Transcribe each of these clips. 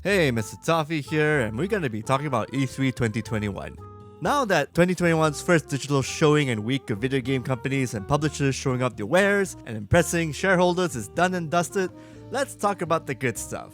Hey, Mr. Toffee here, and we're going to be talking about E3 2021. Now that 2021's first digital showing and week of video game companies and publishers showing off their wares and impressing shareholders is done and dusted, let's talk about the good stuff.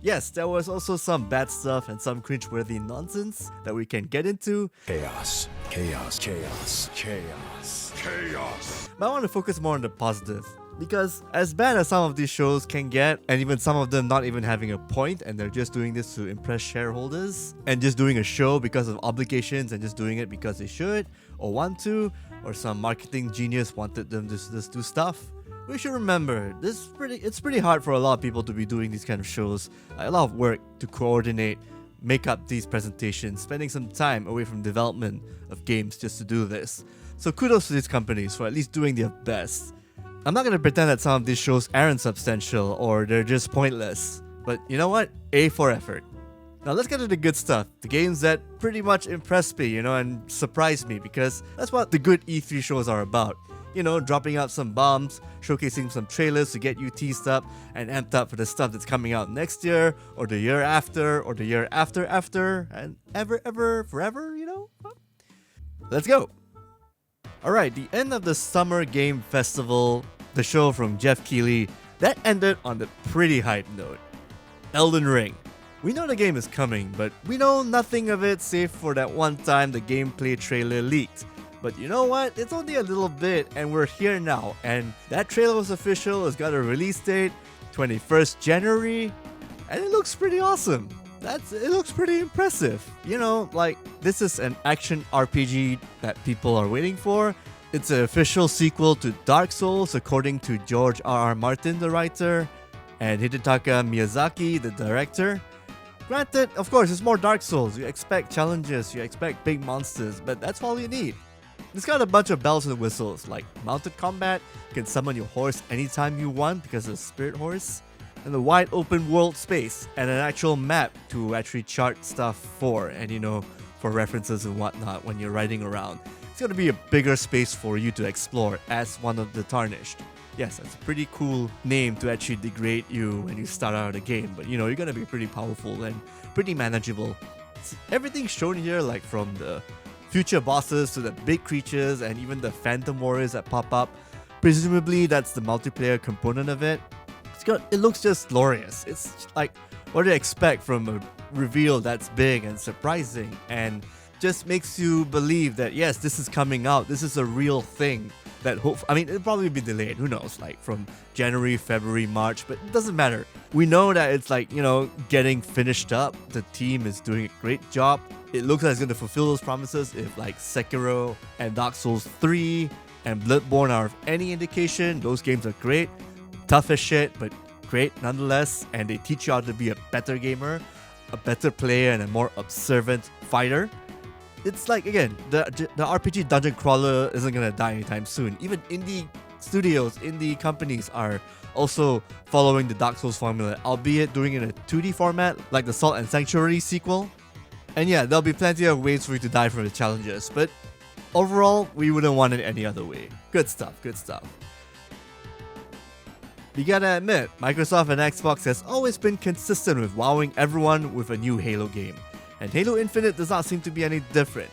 Yes, there was also some bad stuff and some cringeworthy nonsense that we can get into. Chaos, chaos, chaos, chaos, chaos. But I want to focus more on the positive. Because as bad as some of these shows can get, and even some of them not even having a point, and they're just doing this to impress shareholders, and just doing a show because of obligations and just doing it because they should, or want to, or some marketing genius wanted them to just do stuff, we should remember, it's pretty hard for a lot of people to be doing these kind of shows. A lot of work to coordinate, make up these presentations, spending some time away from development of games just to do this. So kudos to these companies for at least doing their best. I'm not going to pretend that some of these shows aren't substantial or they're just pointless, but you know what? A for effort. Now let's get to the good stuff, the games that pretty much impressed me, and surprised me, because that's what the good E3 shows are about. Dropping out some bombs, showcasing some trailers to get you teased up and amped up for the stuff that's coming out next year, or the year after, or the year after, and ever, forever, Let's go! Alright, the end of the Summer Game Festival, the show from Jeff Keighley, that ended on a pretty hype note. Elden Ring. We know the game is coming, but we know nothing of it save for that one time the gameplay trailer leaked. But you know what? It's only a little bit and we're here now, and that trailer was official, it's got a release date, 21st January, and it looks pretty awesome. It looks pretty impressive. This is an action RPG that people are waiting for. It's an official sequel to Dark Souls according to George R.R. Martin, the writer, and Hidetaka Miyazaki, the director. Granted, of course, it's more Dark Souls. You expect challenges, you expect big monsters, but that's all you need. It's got a bunch of bells and whistles, like mounted combat, you can summon your horse anytime you want because it's a spirit horse, and a wide open world space, and an actual map to actually chart stuff for, and for references and whatnot when you're riding around. It's going to be a bigger space for you to explore as one of the Tarnished. Yes, that's a pretty cool name to actually degrade you when you start out of the game, but you're going to be pretty powerful and pretty manageable. Everything's shown here, like from the future bosses to the big creatures and even the phantom warriors that pop up. Presumably that's the multiplayer component of it. It looks just glorious. It's like what do you expect from a reveal that's big and surprising and just makes you believe that yes, this is coming out. This is a real thing that it'll probably be delayed. Who knows? Like from January, February, March, but it doesn't matter. We know that it's getting finished up. The team is doing a great job. It looks like it's going to fulfill those promises if like Sekiro and Dark Souls 3 and Bloodborne are of any indication. Those games are great. Tough as shit, but great nonetheless, and they teach you how to be a better gamer, a better player, and a more observant fighter. It's like, again, the RPG dungeon crawler isn't gonna die anytime soon. Even indie studios, indie companies are also following the Dark Souls formula, albeit doing it in a 2D format, like the Salt and Sanctuary sequel. And yeah, there'll be plenty of ways for you to die from the challenges, but overall, we wouldn't want it any other way. Good stuff, good stuff. You gotta admit, Microsoft and Xbox has always been consistent with wowing everyone with a new Halo game, and Halo Infinite does not seem to be any different.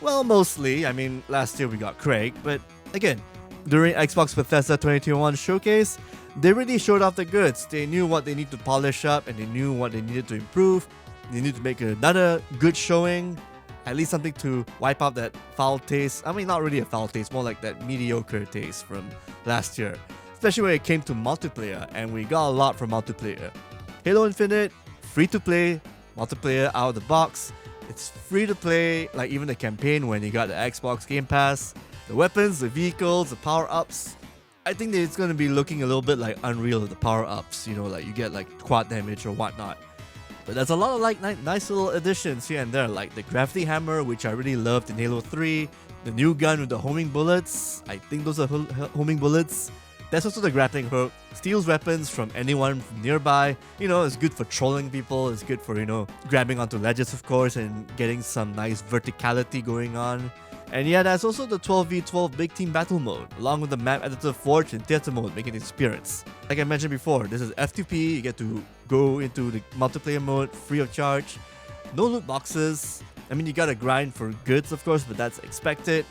Well, mostly, last year we got Craig, but again, during Xbox Bethesda 2021 showcase, they really showed off the goods. They knew what they need to polish up, and they knew what they needed to improve. They needed to make another good showing, at least something to wipe out that foul taste. Not really a foul taste, more like that mediocre taste from last year. Especially when it came to multiplayer, and we got a lot from multiplayer. Halo Infinite, free to play, multiplayer out of the box. It's free to play, like even the campaign when you got the Xbox Game Pass. The weapons, the vehicles, the power-ups. I think that it's going to be looking a little bit like Unreal with the power-ups, like you get like quad damage or whatnot. But there's a lot of nice little additions here and there, like the gravity hammer, which I really loved in Halo 3. The new gun with the homing bullets. I think those are homing bullets. There's also the grappling hook, steals weapons from anyone from nearby. It's good for trolling people, it's good for, grabbing onto ledges, of course, and getting some nice verticality going on. And yeah, there's also the 12v12 Big Team Battle mode, along with the map editor Forge and Theater mode making an experience. Like I mentioned before, this is F2P, you get to go into the multiplayer mode free of charge, no loot boxes. I mean, you gotta grind for goods of course, but that's expected.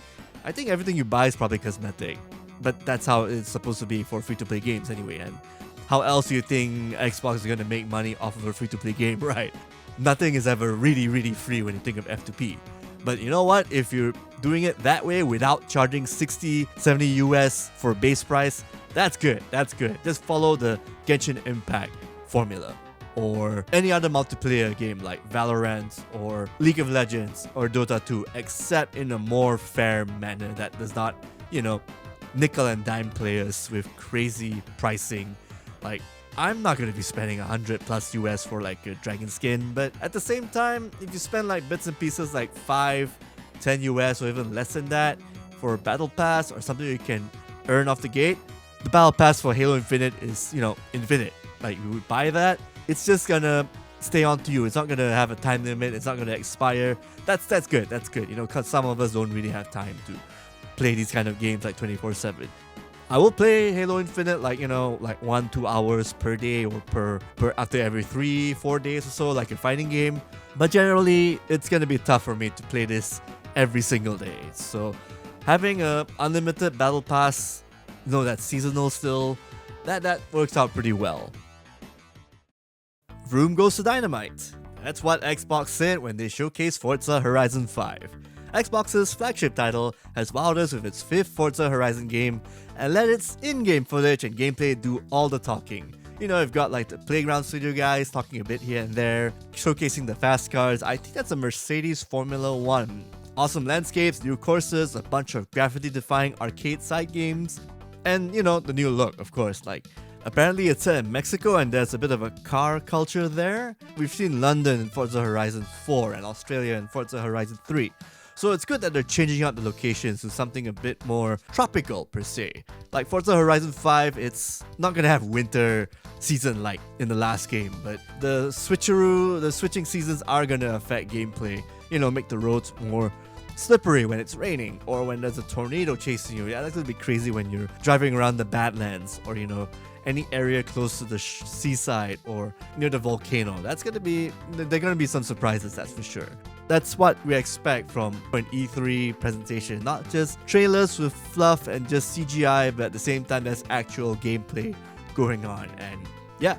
I think everything you buy is probably cosmetic, but that's how it's supposed to be for free-to-play games anyway. And how else do you think Xbox is gonna make money off of a free-to-play game, right? Nothing is ever really free when you think of F2P. But you know what? If you're doing it that way without charging 60, 70 US for base price, that's good. That's good. Just follow the Genshin Impact formula. Or any other multiplayer game like Valorant or League of Legends or Dota 2, except in a more fair manner that does not, nickel and dime players with crazy pricing. Like, I'm not going to be spending 100 plus US for like a dragon skin, but at the same time, if you spend like bits and pieces like 5, 10 US or even less than that for a battle pass or something you can earn off the gate, the battle pass for Halo Infinite is, infinite. Like, you would buy that, it's just gonna stay on to you. It's not gonna have a time limit, it's not gonna expire. That's good, because some of us don't really have time to play these kind of games like 24/7. I will play Halo Infinite like 1-2 hours per day or per after every 3-4 days or so, like a fighting game. But generally, it's gonna be tough for me to play this every single day. So having a unlimited battle pass, that's seasonal still, that works out pretty well. Vroom goes to dynamite. That's what Xbox said when they showcased Forza Horizon 5. Xbox's flagship title has wowed us with its 5th Forza Horizon game and let its in-game footage and gameplay do all the talking. You've got like the Playground Studio guys talking a bit here and there, showcasing the fast cars. I think that's a Mercedes Formula 1. Awesome landscapes, new courses, a bunch of gravity-defying arcade side games, and the new look, of course. Like, apparently it's set in Mexico and there's a bit of a car culture there. We've seen London in Forza Horizon 4 and Australia in Forza Horizon 3. So it's good that they're changing up the locations to something a bit more tropical per se. Like Forza Horizon 5, it's not gonna have winter season like in the last game, but the switching seasons are gonna affect gameplay. Make the roads more slippery when it's raining or when there's a tornado chasing you. Yeah, that's gonna be crazy when you're driving around the Badlands or any area close to the seaside or near the volcano. There are gonna be some surprises, that's for sure. That's what we expect from an E3 presentation, not just trailers with fluff and just CGI, but at the same time there's actual gameplay going on. And yeah,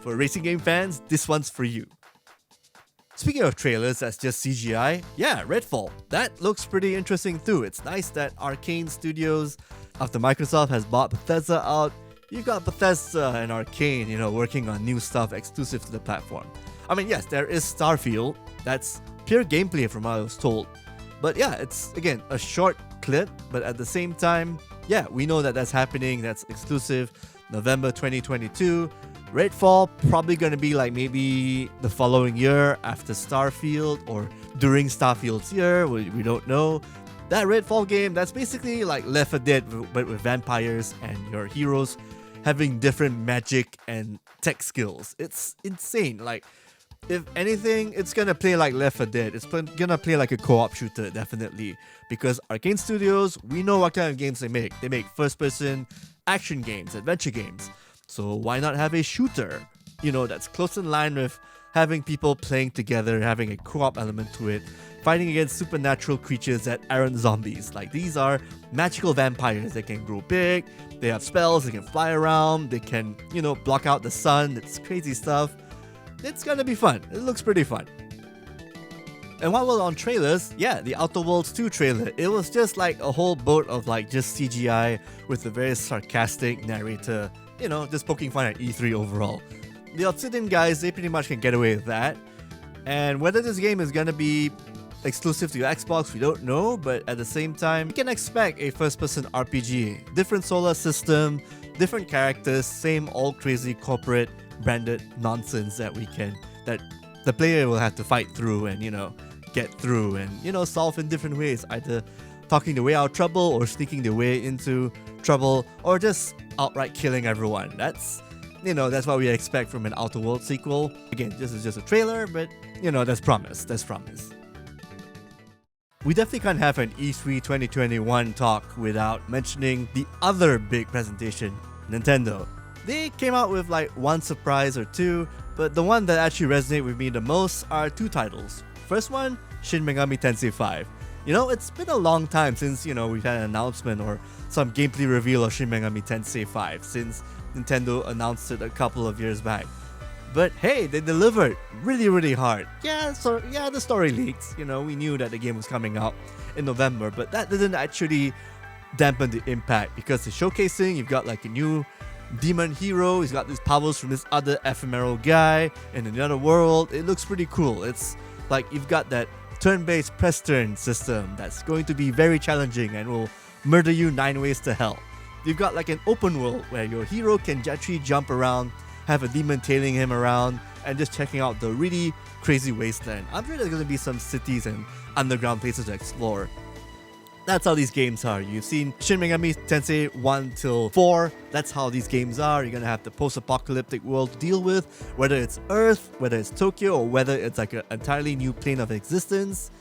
for racing game fans, this one's for you. Speaking of trailers that's just CGI, yeah, Redfall. That looks pretty interesting too. It's nice that Arcane Studios, after Microsoft has bought Bethesda out, you've got Bethesda and Arcane, working on new stuff exclusive to the platform. I mean, yes, there is Starfield. That's pure gameplay from what I was told. But yeah, it's, again, a short clip, but at the same time, yeah, we know that that's happening. That's exclusive. November 2022. Redfall probably gonna be like maybe the following year after Starfield or during Starfield's year. We don't know. That Redfall game, that's basically like Left 4 Dead but with vampires and your heroes having different magic and tech skills. It's insane. Like, if anything, it's gonna play like Left 4 Dead. It's gonna play like a co-op shooter, definitely. Because Arcane Studios, we know what kind of games they make. They make first-person action games, adventure games. So why not have a shooter? That's close in line with having people playing together, having a co-op element to it, fighting against supernatural creatures that aren't zombies. Like, these are magical vampires. They can grow big, they have spells, they can fly around, they can, block out the sun. It's crazy stuff. It's gonna be fun. It looks pretty fun. And while we're on trailers, yeah, the Outer Worlds 2 trailer, it was just like a whole boat of like just CGI with a very sarcastic narrator, just poking fun at E3 overall. The Obsidian guys, they pretty much can get away with that. And whether this game is gonna be exclusive to Xbox, we don't know, but at the same time, you can expect a first-person RPG. Different solar system, different characters, same all crazy corporate branded nonsense that the player will have to fight through and get through and solve in different ways, either talking their way out of trouble or sneaking their way into trouble or just outright killing everyone. That's what we expect from an Outer Worlds sequel. Again, this is just a trailer, but that's promise. We definitely can't have an E3 2021 talk without mentioning the other big presentation, Nintendo. They came out with like one surprise or two, but the one that actually resonated with me the most are two titles. First one, Shin Megami Tensei 5. It's been a long time since, we've had an announcement or some gameplay reveal of Shin Megami Tensei 5 since Nintendo announced it a couple of years back. But hey, they delivered really, really hard. The story leaked. We knew that the game was coming out in November, but that didn't actually dampen the impact because the showcasing, you've got like a new demon hero, he's got these powers from this other ephemeral guy in another world. It looks pretty cool. It's like you've got that turn-based press turn system that's going to be very challenging and will murder you 9 ways to hell. You've got like an open world where your hero can actually jump around, have a demon tailing him around, and just checking out the really crazy wasteland. I'm sure there's going to be some cities and underground places to explore. That's how these games are. You've seen Shin Megami Tensei 1 till 4. That's how these games are. You're going to have the post-apocalyptic world to deal with, whether it's Earth, whether it's Tokyo, or whether it's like an entirely new plane of existence.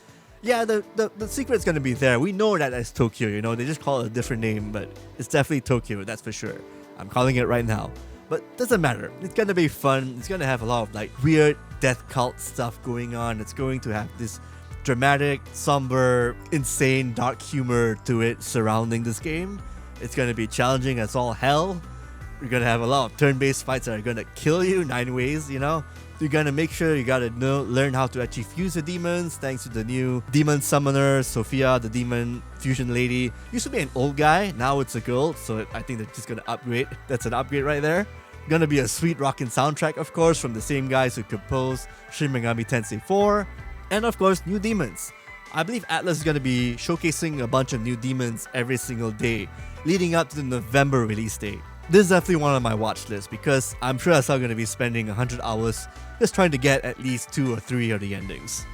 Yeah, the secret's going to be there. We know that as Tokyo, they just call it a different name, but it's definitely Tokyo, that's for sure. I'm calling it right now. But doesn't matter. It's going to be fun. It's going to have a lot of like weird death cult stuff going on. It's going to have this dramatic, somber, insane, dark humor to it surrounding this game. It's going to be challenging as all hell. You're going to have a lot of turn-based fights that are going to kill you 9 ways, You're going to make sure you got to learn how to actually fuse the demons thanks to the new demon summoner, Sophia, the demon fusion lady. Used to be an old guy, now it's a girl, so I think they're just going to upgrade. That's an upgrade right there. Gonna be a sweet rockin' soundtrack, of course, from the same guys who composed Shin Megami Tensei 4. And of course, new demons. I believe Atlas is going to be showcasing a bunch of new demons every single day, leading up to the November release date. This is definitely one on my watch list because I'm sure I'm going to be spending 100 hours just trying to get at least 2 or 3 of the endings.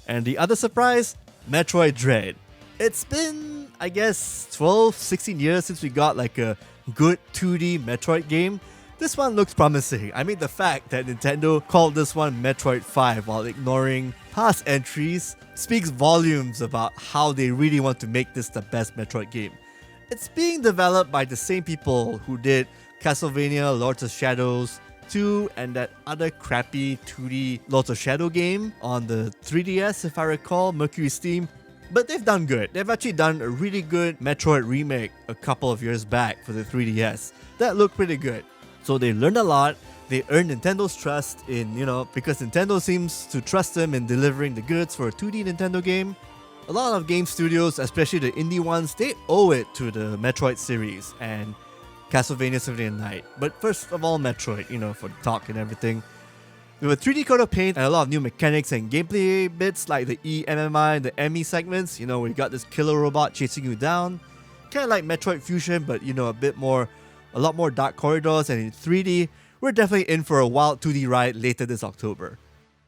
And the other surprise, Metroid Dread. It's been, I guess, 12, 16 years since we got like a good 2D Metroid game. This one looks promising. I mean, the fact that Nintendo called this one Metroid 5 while ignoring past entries speaks volumes about how they really want to make this the best Metroid game. It's being developed by the same people who did Castlevania Lords of Shadows 2 and that other crappy 2D Lords of Shadow game on the 3DS, if I recall, Mercury Steam. But they've done good. They've actually done a really good Metroid remake a couple of years back for the 3DS. That looked pretty good. So they learned a lot. They earned Nintendo's trust because Nintendo seems to trust them in delivering the goods for a 2D Nintendo game. A lot of game studios, especially the indie ones, they owe it to the Metroid series and Castlevania Symphony of the Night. But first of all, Metroid, for the talk and everything. With a 3D coat of paint and a lot of new mechanics and gameplay bits like the EMMI and the ME segments, we got this killer robot chasing you down. Kind of like Metroid Fusion, but a lot more dark corridors, and in 3D, we're definitely in for a wild 2D ride later this October.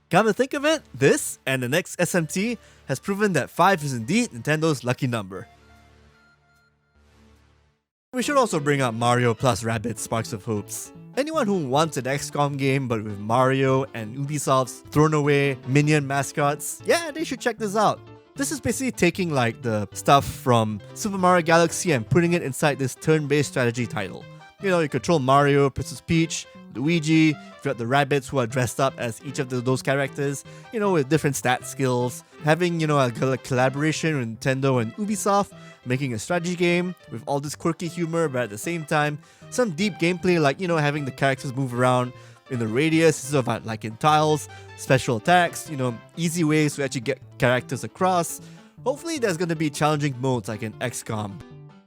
Come to think of it, this and the next SMT has proven that 5 is indeed Nintendo's lucky number. We should also bring up Mario plus Rabbids Sparks of Hopes. Anyone who wants an XCOM game but with Mario and Ubisoft's thrown away minion mascots, yeah, they should check this out. This is basically taking like the stuff from Super Mario Galaxy and putting it inside this turn-based strategy title. You control Mario, Princess Peach, Luigi, you've got the Rabbids who are dressed up as each of those characters, with different stat skills. Having, a collaboration with Nintendo and Ubisoft, making a strategy game with all this quirky humor, but at the same time, some deep gameplay like, having the characters move around in the radius instead of like in tiles, special attacks, easy ways to actually get characters across. Hopefully there's going to be challenging modes like in XCOM.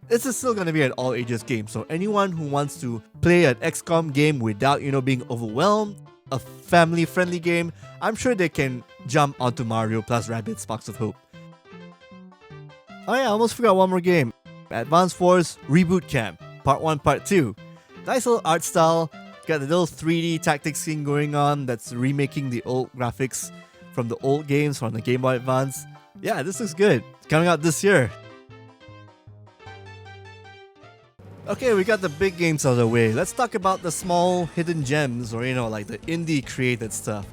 This is still going to be an all-ages game, so anyone who wants to play an XCOM game without, being overwhelmed, a family-friendly game, I'm sure they can jump onto Mario plus Rabbids Sparks of Hope. Oh yeah, I almost forgot one more game. Advance Wars Reboot Camp, Part 1, Part 2. Nice little art style, got the little 3D tactics scene going on that's remaking the old graphics from the old games from the Game Boy Advance. Yeah, this looks good. It's coming out this year. Okay, we got the big games out of the way. Let's talk about the small hidden gems or, like the indie created stuff.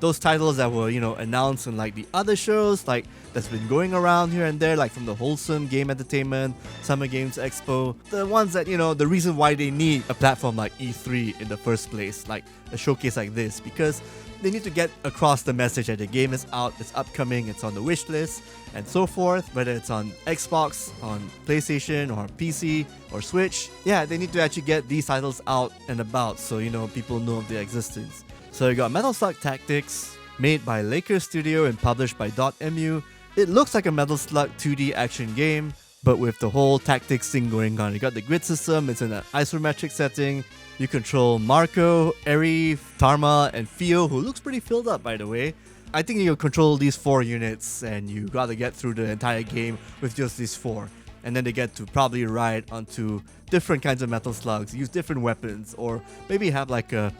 those titles that were, announced in like the other shows, like that's been going around here and there, like from the Wholesome Game Entertainment, Summer Games Expo, the ones that, the reason why they need a platform like E3 in the first place, like a showcase like this, because they need to get across the message that the game is out, it's upcoming, it's on the wish list, and so forth, whether it's on Xbox, on PlayStation, or PC, or Switch. Yeah, they need to actually get these titles out and about so, people know of their existence. So you got Metal Slug Tactics, made by Laker Studio and published by .mu. It looks like a Metal Slug 2D action game, but with the whole tactics thing going on. You got the grid system, it's in an isometric setting. You control Marco, Eri, Tarma, and Fio, who looks pretty filled up by the way. I think you'll control these 4 units and you gotta get through the entire game with just these 4. And then they get to probably ride onto different kinds of Metal Slugs, use different weapons, or maybe have like a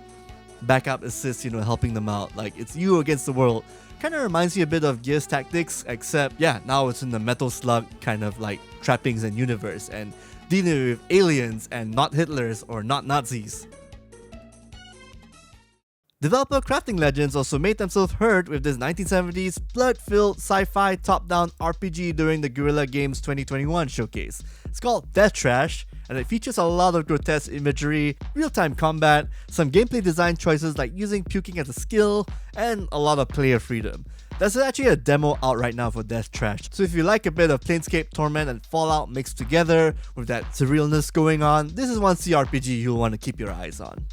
backup assist, helping them out. Like it's you against the world. Kind of reminds me a bit of Gears Tactics, except yeah, now it's in the Metal Slug kind of like trappings and universe and dealing with aliens and not Hitlers or not Nazis. Developer Crafting Legends also made themselves heard with this 1970s blood-filled sci-fi top-down RPG during the Guerrilla Games 2021 showcase. It's called Death Trash, and it features a lot of grotesque imagery, real-time combat, some gameplay design choices like using puking as a skill, and a lot of player freedom. There's actually a demo out right now for Death Trash, so if you like a bit of Planescape Torment and Fallout mixed together with that surrealness going on, this is one CRPG you'll want to keep your eyes on.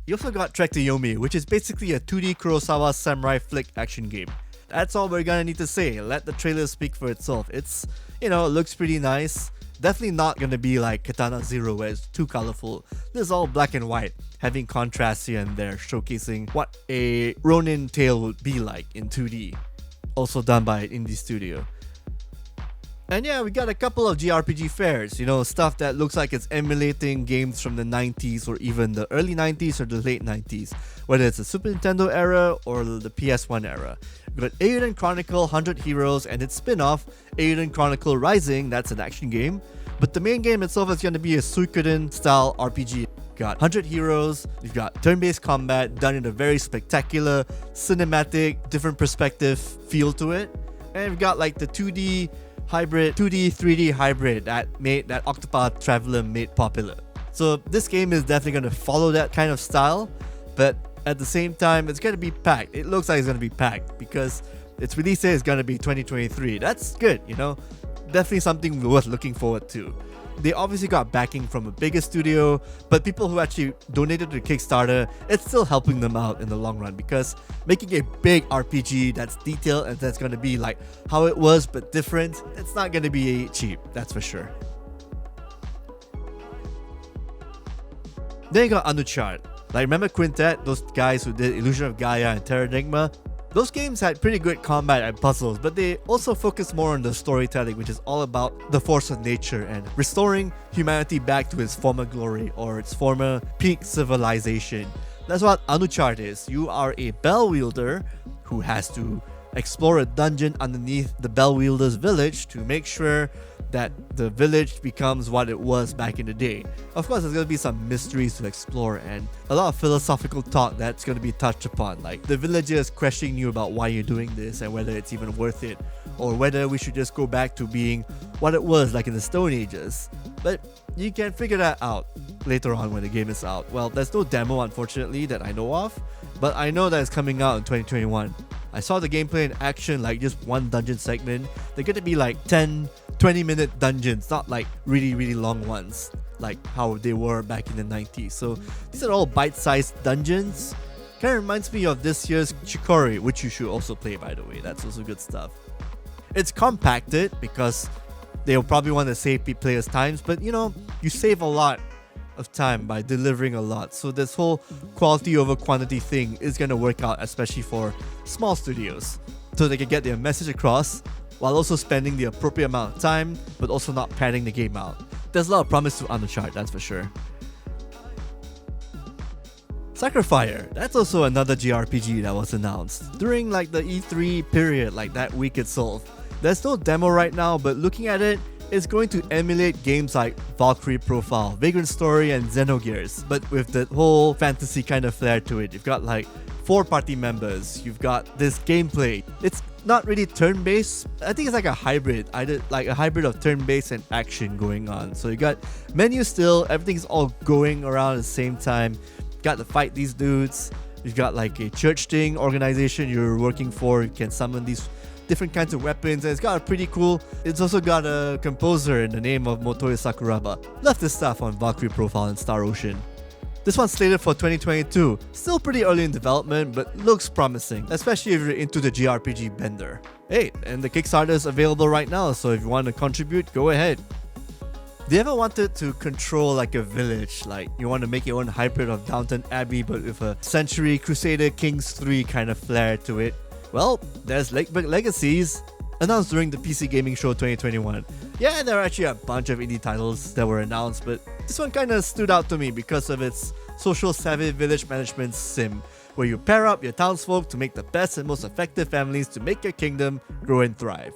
You also got Trek to Yomi, which is basically a 2D Kurosawa samurai flick action game. That's all we're gonna need to say. Let the trailer speak for itself. It's, it looks pretty nice. Definitely not gonna be like Katana Zero where it's too colorful. This is all black and white, having contrasts here and there, showcasing what a Ronin tale would be like in 2D. Also done by an indie studio. And yeah, we got a couple of JRPG fairs, stuff that looks like it's emulating games from the 90s or even the early 90s or the late 90s, whether it's the Super Nintendo era or the PS1 era. We got Eiyuden Chronicle 100 Heroes and its spin-off, Eiyuden Chronicle Rising, that's an action game, but the main game itself is going to be a Suikoden style RPG. Got 100 heroes, you've got turn-based combat done in a very spectacular, cinematic, different perspective feel to it, and we've got like the 2D hybrid, 2D, 3D hybrid that Octopath Traveler made popular. So this game is definitely going to follow that kind of style, but at the same time, it's going to be packed. It looks like it's going to be packed because its release date is going to be 2023. That's good, Definitely something worth looking forward to. They obviously got backing from a bigger studio, but people who actually donated to Kickstarter, it's still helping them out in the long run because making a big RPG that's detailed and that's going to be like how it was but different, it's not going to be cheap, that's for sure. Then you got Anuchart. Like remember Quintet, those guys who did Illusion of Gaia and Terranigma? Those games had pretty good combat and puzzles, but they also focused more on the storytelling, which is all about the force of nature and restoring humanity back to its former glory or its former peak civilization. That's what Anuchart is. You are a bell wielder who has to explore a dungeon underneath the bell wielder's village to make sure that the village becomes what it was back in the day. Of course, there's going to be some mysteries to explore and a lot of philosophical talk that's going to be touched upon, like the villagers questioning you about why you're doing this and whether it's even worth it, or whether we should just go back to being what it was like in the Stone Ages. But you can figure that out later on when the game is out. Well, there's no demo unfortunately that I know of, but I know that it's coming out in 2021. I saw the gameplay in action, like just one dungeon segment. They're going to be like 10-20 minute dungeons, not like really long ones like how they were back in the 90s. So these are all bite-sized dungeons. Kind of reminds me of this year's Chicory, which you should also play by the way. That's also good stuff. It's compacted because they'll probably want to save players' times, but you save a lot of time by delivering a lot. So this whole quality over quantity thing is going to work out, especially for small studios, so they can get their message across while also spending the appropriate amount of time, but also not padding the game out. There's a lot of promise to Anuchart, that's for sure. Sacrifier, that's also another JRPG that was announced during like the E3 period, like that week itself. There's no demo right now, but looking at it, It's going to emulate games like Valkyrie Profile, Vagrant Story, and Xenogears, but with the whole fantasy kind of flair to it. You've got like 4 party members, you've got this gameplay. It's not really turn-based. I think it's like a hybrid, either like a hybrid of turn-based and action going on. So you got menus still, everything's all going around at the same time. You got to fight these dudes. You've got like a church thing organization you're working for. You can summon these different kinds of weapons, and it's got a pretty cool. It's also got a composer in the name of Motoi Sakuraba. Love this stuff on Valkyrie Profile and Star Ocean. This one's slated for 2022. Still pretty early in development, but looks promising, especially if you're into the JRPG bender. Hey, and the Kickstarter is available right now, so if you want to contribute, go ahead. Do you ever wanted to control like a village? Like you want to make your own hybrid of Downton Abbey, but with a Century Crusader Kings 3 kind of flair to it? Well, there's Lakebird Legacies, announced during the PC Gaming Show 2021. Yeah, there are actually a bunch of indie titles that were announced, but this one kinda stood out to me because of its social savvy village management sim, where you pair up your townsfolk to make the best and most effective families to make your kingdom grow and thrive.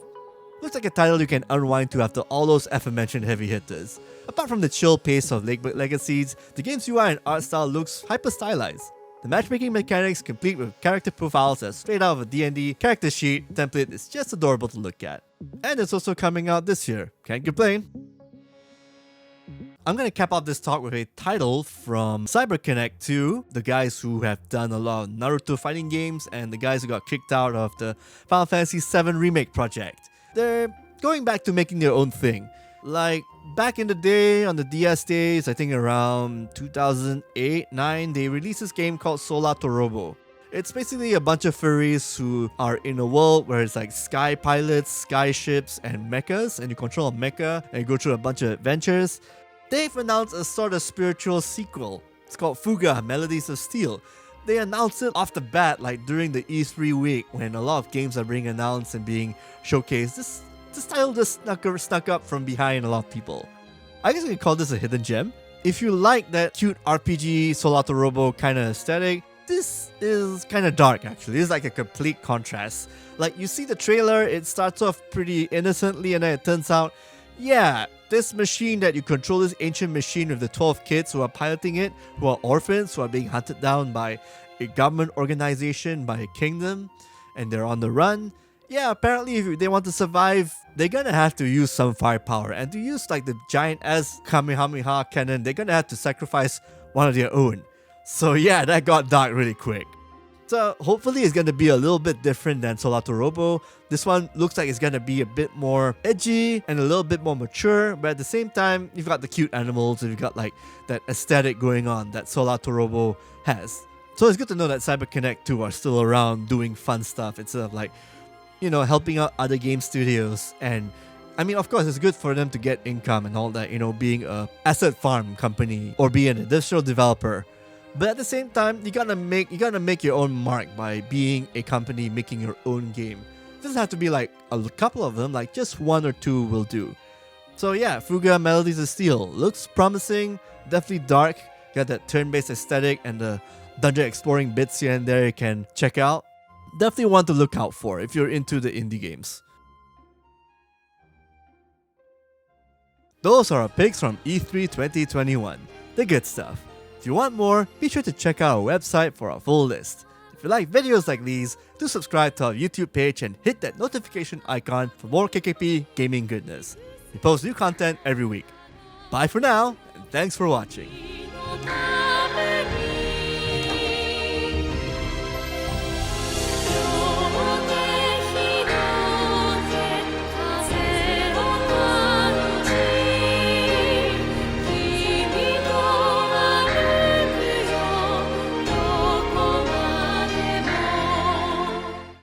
Looks like a title you can unwind to after all those aforementioned heavy hitters. Apart from the chill pace of Lakebird Legacies, the game's UI and art style looks hyper-stylized. The matchmaking mechanics, complete with character profiles as straight out of a D&D character sheet template, is just adorable to look at. And it's also coming out this year. Can't complain. I'm gonna cap off this talk with a title from CyberConnect 2, the guys who have done a lot of Naruto fighting games and the guys who got kicked out of the Final Fantasy VII Remake project. They're going back to making their own thing. Like, back in the day, on the DS days, I think around 2008-9, they released this game called Solar Torobo. It's basically a bunch of furries who are in a world where it's like sky pilots, sky ships, and mechas, and you control a mecha and you go through a bunch of adventures. They've announced a sort of spiritual sequel. It's called Fuga, Melodies of Steel. They announced it off the bat, like during the E3 week, when a lot of games are being announced and being showcased. This title just snuck up from behind a lot of people. I guess we could call this a hidden gem. If you like that cute RPG Solar Torobo kind of aesthetic, this is kind of dark actually. It's like a complete contrast. Like you see the trailer, it starts off pretty innocently and then it turns out, yeah, this machine that you control, this ancient machine with the 12 kids who are piloting it, who are orphans, who are being hunted down by a government organization, by a kingdom, and they're on the run. Yeah, apparently if they want to survive, they're gonna have to use some firepower. And to use like the giant-ass Kamehameha cannon, they're gonna have to sacrifice one of their own. So yeah, that got dark really quick. So hopefully it's gonna be a little bit different than Solar Torobo. This one looks like it's gonna be a bit more edgy and a little bit more mature, but at the same time, you've got the cute animals and you've got like that aesthetic going on that Solar Torobo has. So it's good to know that CyberConnect 2 are still around doing fun stuff instead of like, you know, helping out other game studios. And I mean, of course, it's good for them to get income and all that, you know, being a asset farm company or being an additional developer. But at the same time, you gotta make your own mark by being a company making your own game. It doesn't have to be like a couple of them, like just 1 or 2 will do. So yeah, Fuga Melodies of Steel looks promising, definitely dark. Got that turn-based aesthetic and the dungeon exploring bits here and there you can check out. Definitely one to look out for if you're into the indie games. Those are our picks from E3 2021. The good stuff. If you want more, be sure to check out our website for our full list. If you like videos like these, do subscribe to our YouTube page and hit that notification icon for more KKP gaming goodness. We post new content every week. Bye for now, and thanks for watching.